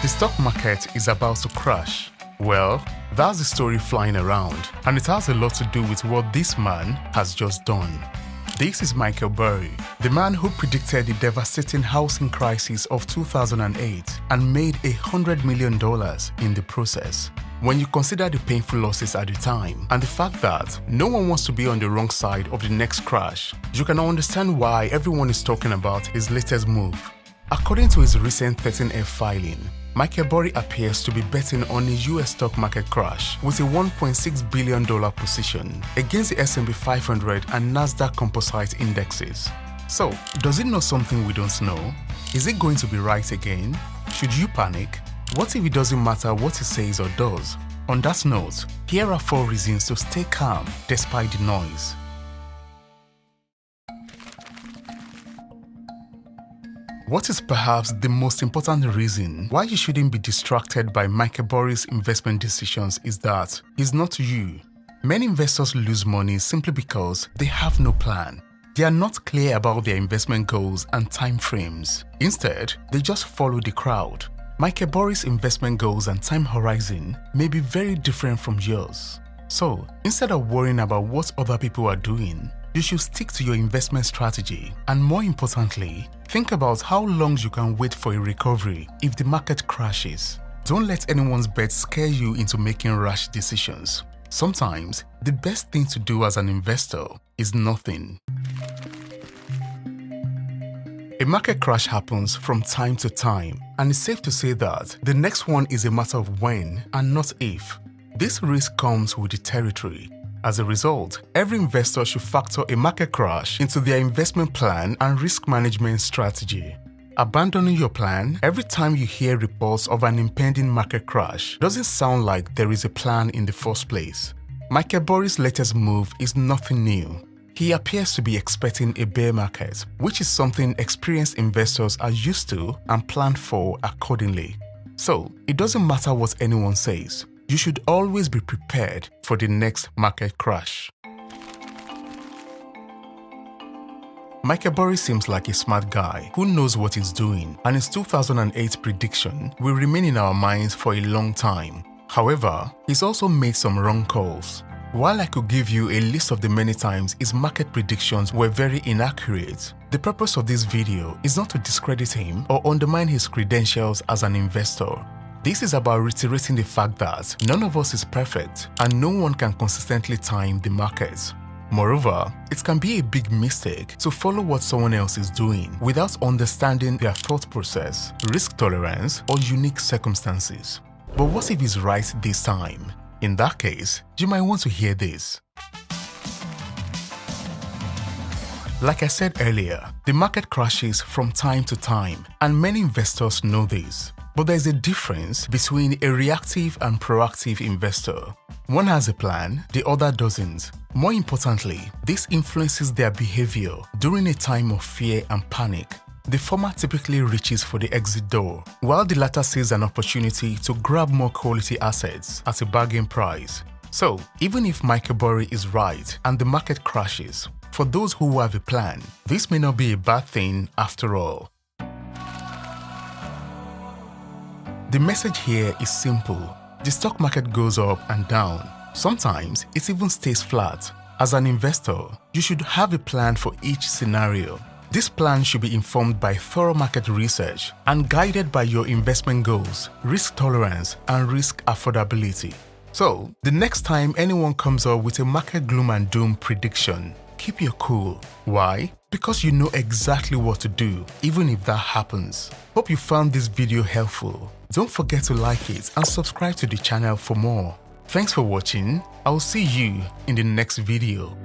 The stock market is about to crash. Well, that's the story flying around, and it has a lot to do with what this man has just done. This is Michael Burry, the man who predicted the devastating housing crisis of 2008 and made $100 million in the process. When you consider the painful losses at the time and the fact that no one wants to be on the wrong side of the next crash, you can understand why everyone is talking about his latest move. According to his recent 13F filing, Michael Burry appears to be betting on a US stock market crash with a $1.6 billion position against the S&P 500 and NASDAQ Composite indexes. So, does it know something we don't know? Is it going to be right again? Should you panic? What if it doesn't matter what he says or does? On that note, here are 4 reasons to stay calm despite the noise. What is perhaps the most important reason why you shouldn't be distracted by Michael Burry's investment decisions is that he's not you. Many investors lose money simply because they have no plan. They are not clear about their investment goals and time frames. Instead, they just follow the crowd. Michael Burry's investment goals and time horizon may be very different from yours. So, instead of worrying about what other people are doing, you should stick to your investment strategy and, more importantly, think about how long you can wait for a recovery if the market crashes. Don't let anyone's bet scare you into making rash decisions. Sometimes, the best thing to do as an investor is nothing. A market crash happens from time to time, and it's safe to say that the next one is a matter of when and not if. This risk comes with the territory. As a result, every investor should factor a market crash into their investment plan and risk management strategy. Abandoning your plan every time you hear reports of an impending market crash doesn't sound like there is a plan in the first place. Michael Burry's latest move is nothing new. He appears to be expecting a bear market, which is something experienced investors are used to and plan for accordingly. So, it doesn't matter what anyone says. You should always be prepared for the next market crash. Michael Burry seems like a smart guy who knows what he's doing, and his 2008 prediction will remain in our minds for a long time. However, he's also made some wrong calls. While I could give you a list of the many times his market predictions were very inaccurate, the purpose of this video is not to discredit him or undermine his credentials as an investor. This is about reiterating the fact that none of us is perfect and no one can consistently time the market. Moreover, it can be a big mistake to follow what someone else is doing without understanding their thought process, risk tolerance, or unique circumstances. But what if he's right this time? In that case, you might want to hear this. Like I said earlier, the market crashes from time to time, and many investors know this. But there is a difference between a reactive and proactive investor. One has a plan, the other doesn't. More importantly, this influences their behavior during a time of fear and panic. The former typically reaches for the exit door, while the latter sees an opportunity to grab more quality assets at a bargain price. So, even if Michael Burry is right and the market crashes, for those who have a plan, this may not be a bad thing after all. The message here is simple. The stock market goes up and down. Sometimes it even stays flat. As an investor, you should have a plan for each scenario. This plan should be informed by thorough market research and guided by your investment goals, risk tolerance, and risk affordability. So, the next time anyone comes up with a market gloom and doom prediction, keep your cool. Why? Because you know exactly what to do, even if that happens. Hope you found this video helpful. Don't forget to like it and subscribe to the channel for more. Thanks for watching. I'll see you in the next video.